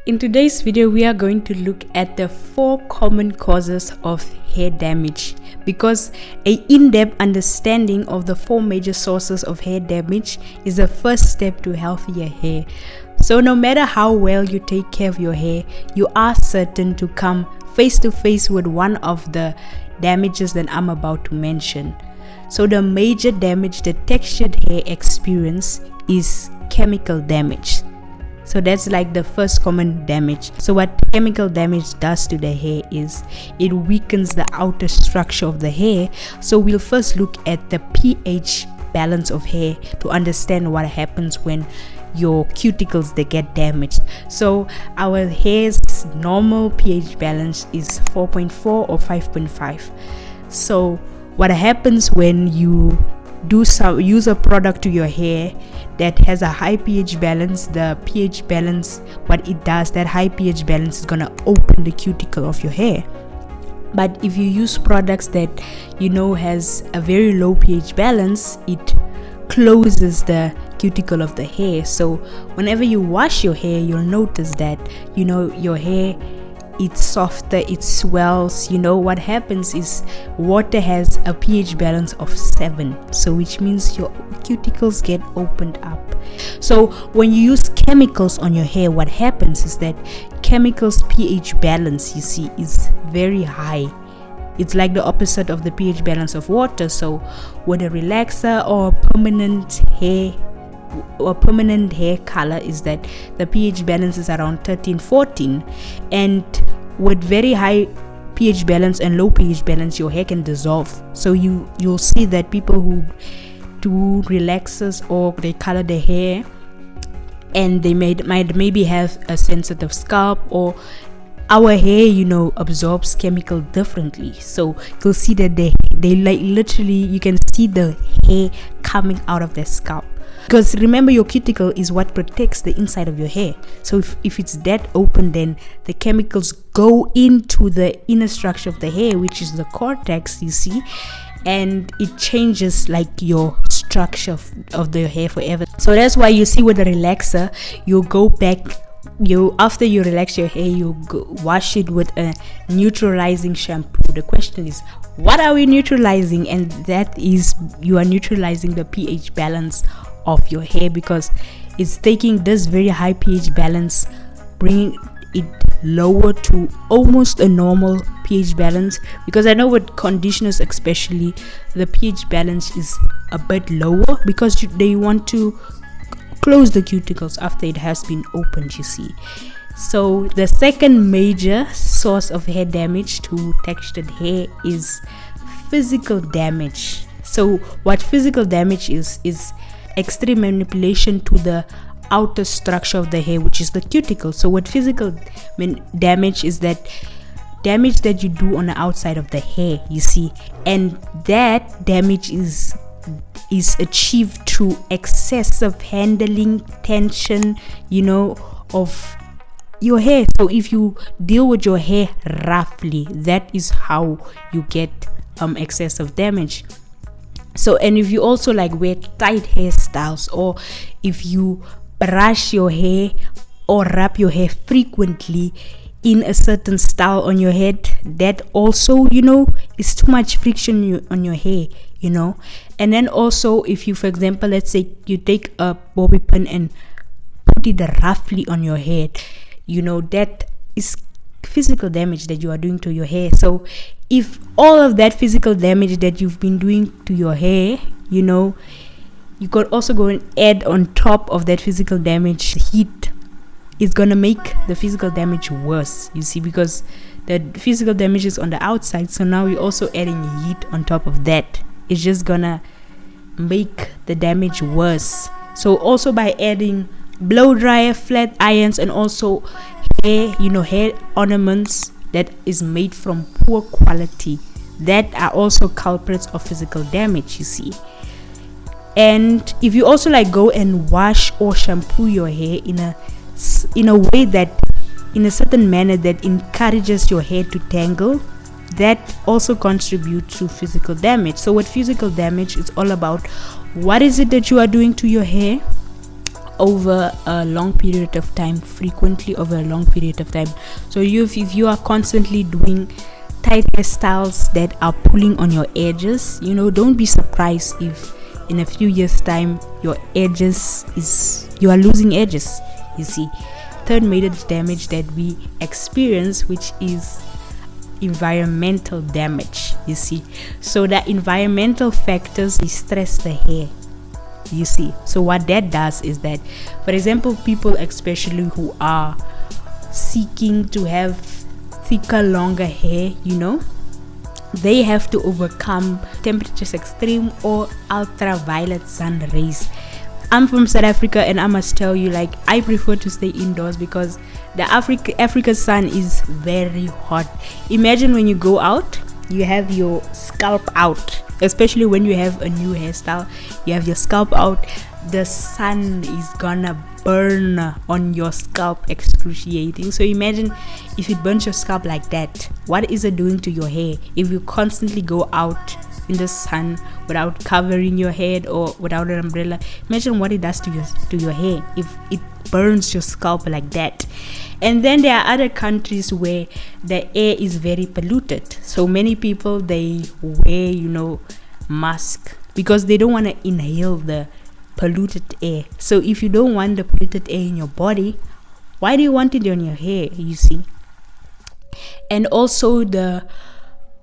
In today's video, we are going to look at the 4 common causes of hair damage, because an in-depth understanding of the 4 major sources of hair damage is the first step to healthier hair. So no matter how well you take care of your hair, you are certain to come face to face with one of the damages that I'm about to mention. So the major damage that textured hair experience is chemical damage. So that's like the first common damage. So what chemical damage does to the hair is it weakens the outer structure of the hair. So we'll first look at the pH balance of hair to understand what happens when your cuticles they get damaged. So our hair's normal pH balance is 4.4 or 5.5. So what happens when you use a product to your hair that has a high pH balance, the pH balance, what it does, that high pH balance is gonna open the cuticle of your hair. But if you use products that has a very low pH balance, it closes the cuticle of the hair. So whenever you wash your hair, you'll notice that your hair, it's softer, it swells. What happens is water has a pH balance of 7, so which means your cuticles get opened up. So when you use chemicals on your hair, what happens is that chemicals pH balance, is very high. It's like the opposite of the pH balance of water. So with a relaxer or permanent hair color is that the pH balance is around 13-14, and with very high pH balance and low pH balance, your hair can dissolve. So you'll see that people who do relaxers or they color their hair and they might maybe have a sensitive scalp, or our hair absorbs chemical differently. So you'll see that they like literally, you can see the hair coming out of their scalp. Because remember, your cuticle is what protects the inside of your hair. So if it's that open, then the chemicals go into the inner structure of the hair, which is the cortex, and it changes like your structure of the hair forever. So that's why you see with the relaxer, you go back, after you relax your hair, you wash it with a neutralizing shampoo. The question is, what are we neutralizing? And that is, you are neutralizing the pH balance of your hair, because it's taking this very high pH balance, bringing it lower to almost a normal pH balance. Because I know with conditioners especially, the pH balance is a bit lower because they want to close the cuticles after it has been opened, So the second major source of hair damage to textured hair is physical damage. So what physical damage is extreme manipulation to the outer structure of the hair, which is the cuticle. So what physical damage is, that damage that you do on the outside of the hair, and that damage is achieved through excessive handling, tension, of your hair. So if you deal with your hair roughly, that is how you get excessive damage. So, and if you also wear tight hairstyles, or if you brush your hair or wrap your hair frequently in a certain style on your head, that also is too much friction on your hair, and then also if you, for example, let's say you take a bobby pin and put it roughly on your head, that is physical damage that you are doing to your hair. So if all of that physical damage that you've been doing to your hair, you could also go and add on top of that physical damage heat. It's gonna make the physical damage worse, because the physical damage is on the outside, so now we're also adding heat on top of that. It's just gonna make the damage worse. So also by adding blow dryer, flat irons, and also hair ornaments that is made from poor quality, that are also culprits of physical damage, And if you also go and wash or shampoo your hair in a way that, in a certain manner that encourages your hair to tangle, that also contributes to physical damage. So with physical damage, it's all about what is it that you are doing to your hair, over a long period of time, frequently over a long period of time. So if you are constantly doing tight hairstyles that are pulling on your edges, don't be surprised if in a few years time you are losing edges. You see, third major damage that we experience, which is environmental damage. You see, so the environmental factors, they stress the hair. You see, so what that does is that, for example, people especially who are seeking to have thicker, longer hair, they have to overcome temperatures extreme or ultraviolet sun rays. I'm from South Africa, and I must tell you, like, I prefer to stay indoors because the Africa sun is very hot. Imagine when you go out, you have your scalp out, especially when you have a new hairstyle, you have your scalp out, the sun is gonna burn on your scalp, excruciating. So imagine if it burns your scalp like that, what is it doing to your hair? If you constantly go out in the sun without covering your head or without an umbrella, imagine what it does to your hair if it burns your scalp like that. And then there are other countries where the air is very polluted, so many people, they wear mask because they don't want to inhale the polluted air. So if you don't want the polluted air in your body, why do you want it on your hair? You see. And also the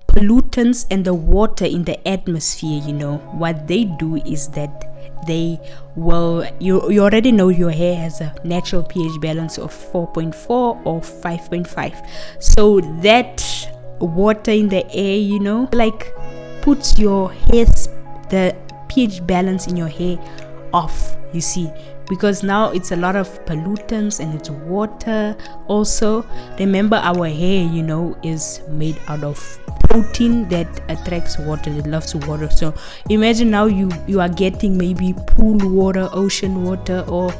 pollutants and the water in the atmosphere, what they do is that they will, you already know your hair has a natural pH balance of 4.4 or 5.5. So that water in the air, like puts your hair, the pH balance in your hair off, you see, because now it's a lot of pollutants and it's water. Also, remember, our hair, is made out of protein that attracts water, that loves water. So imagine now you are getting maybe pool water, ocean water, or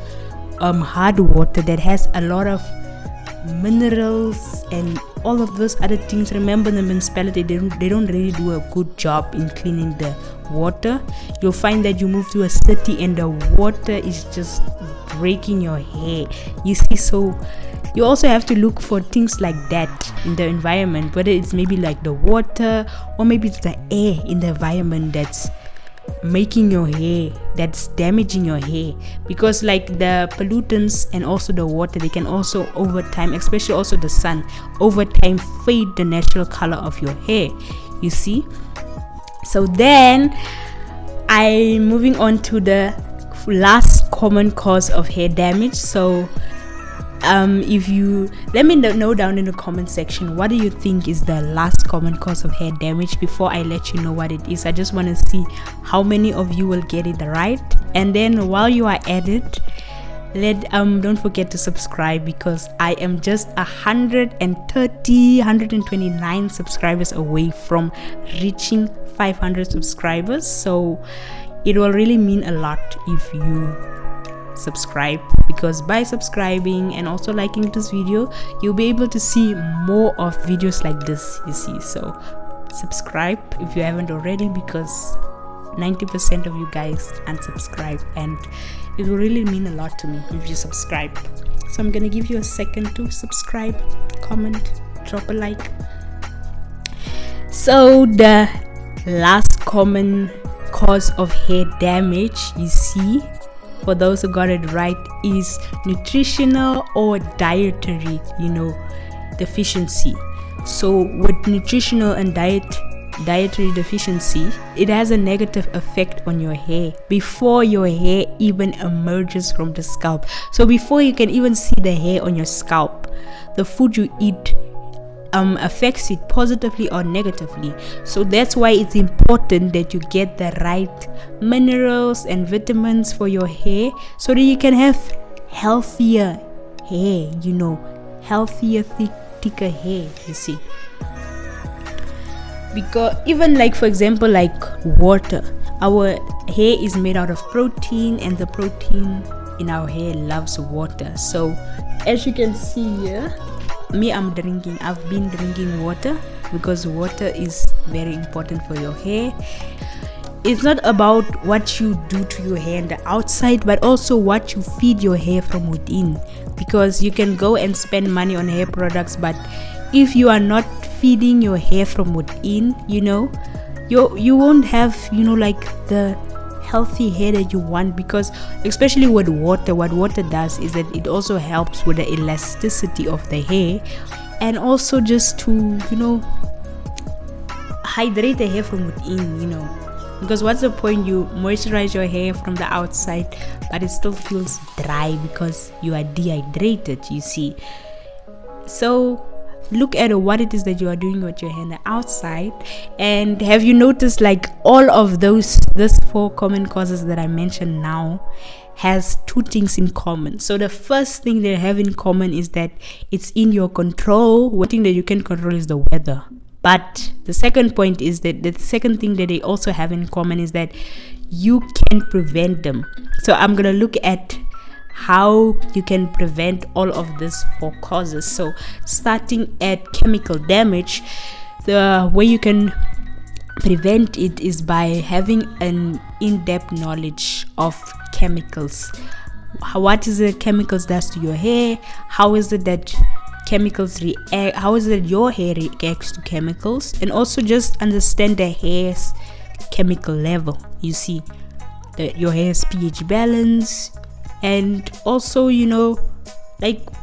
hard water that has a lot of minerals and all of those other things. Remember, the municipality, they don't really do a good job in cleaning the water. You'll find that you move to a city and the water is just breaking your hair, you see. So you also have to look for things like that in the environment, whether it's maybe like the water or maybe it's the air in the environment that's making your hair, that's damaging your hair. Because like the pollutants and also the water, they can also over time, especially also the sun, over time fade the natural color of your hair, you see. So then I'm moving on to the last common cause of hair damage. So if you let me know down in the comment section, what do you think is the last common cause of hair damage? Before I let you know what it is, I just want to see how many of you will get it right. And then while you are at it, don't forget to subscribe, because I am just 129 subscribers away from reaching 500 subscribers. So it will really mean a lot if you subscribe, because by subscribing and also liking this video, you'll be able to see more of videos like this, you see. So subscribe if you haven't already, because 90% of you guys unsubscribe, and it will really mean a lot to me if you subscribe. So I'm gonna give you a second to subscribe, comment, drop a like. So the last common cause of hair damage, you see, for those who got it right, is nutritional or dietary, deficiency. So with nutritional and dietary deficiency, it has a negative effect on your hair before your hair even emerges from the scalp. So before you can even see the hair on your scalp, the food you eat affects it positively or negatively. So that's why it's important that you get the right minerals and vitamins for your hair, so that you can have healthier hair, healthier, thicker hair, you see. Because even like, for example, like water, our hair is made out of protein, and the protein in our hair loves water. So as you can see here, I've been drinking water, because water is very important for your hair. it's not about what you do to your hair on the outside, but also what you feed your hair from within. Because you can go and spend money on hair products, but if you are not feeding your hair from within, you won't have like the healthy hair that you want. Because especially with water, what water does is that it also helps with the elasticity of the hair, and also just to hydrate the hair from within. Because what's the point you moisturize your hair from the outside but it still feels dry because you are dehydrated, you see. So look at what it is that you are doing with your hair on the outside. And have you noticed, like, all of these 4 common causes that I mentioned now has 2 things in common. So the first thing they have in common is that it's in your control. One thing that you can control is the weather. But the second point is that the second thing that they also have in common is that you can prevent them. So I'm going to look at how you can prevent all of these 4 causes. So starting at chemical damage, the way you can prevent it is by having an in-depth knowledge of chemicals. What is it chemicals does to your hair? How is it that chemicals react? How is it your hair reacts to chemicals? And also just understand the hair's chemical level. You see that your hair's pH balance, and also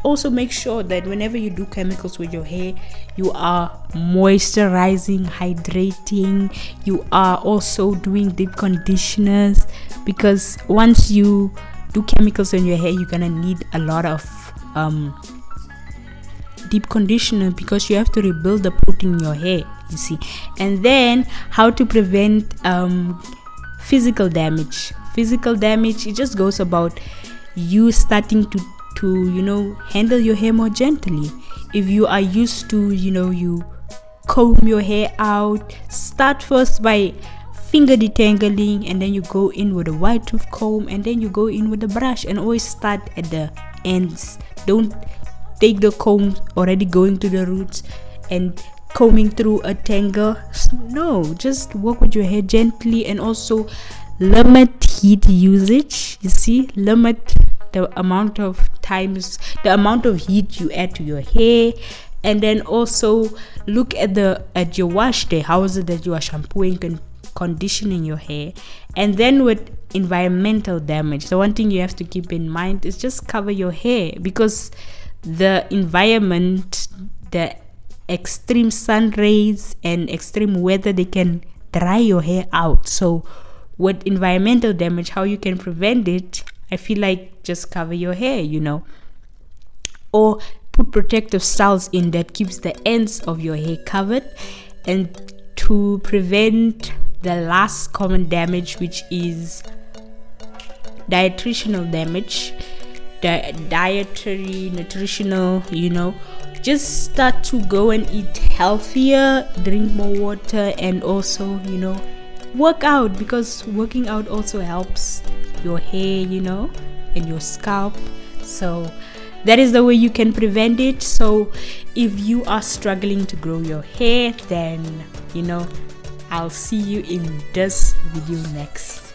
also make sure that whenever you do chemicals with your hair, you are moisturizing, hydrating. You are also doing deep conditioners, because once you do chemicals on your hair, you're gonna need a lot of deep conditioner, because you have to rebuild the protein in your hair, you see. And then how to prevent physical damage. It just goes about you starting to handle your hair more gently. If you are used to you comb your hair out, start first by finger detangling, and then you go in with a wide tooth comb, and then you go in with a brush, and always start at the ends. Don't take the comb already going to the roots and combing through a tangle. No, just work with your hair gently, and also limit heat usage. You see, limit the amount of heat you add to your hair. And then also look at your wash day. How is it that you are shampooing and conditioning your hair? And then with environmental damage, the one thing you have to keep in mind is just cover your hair, because the environment, the extreme sun rays and extreme weather, they can dry your hair out. So with environmental damage, how you can prevent it, I feel like just cover your hair, or put protective styles in that keeps the ends of your hair covered. And to prevent the last common damage, which is nutritional damage, nutritional, just start to go and eat healthier, drink more water, and also work out, because working out also helps your hair and your scalp. So that is the way you can prevent it. So if you are struggling to grow your hair, then I'll see you in this video next.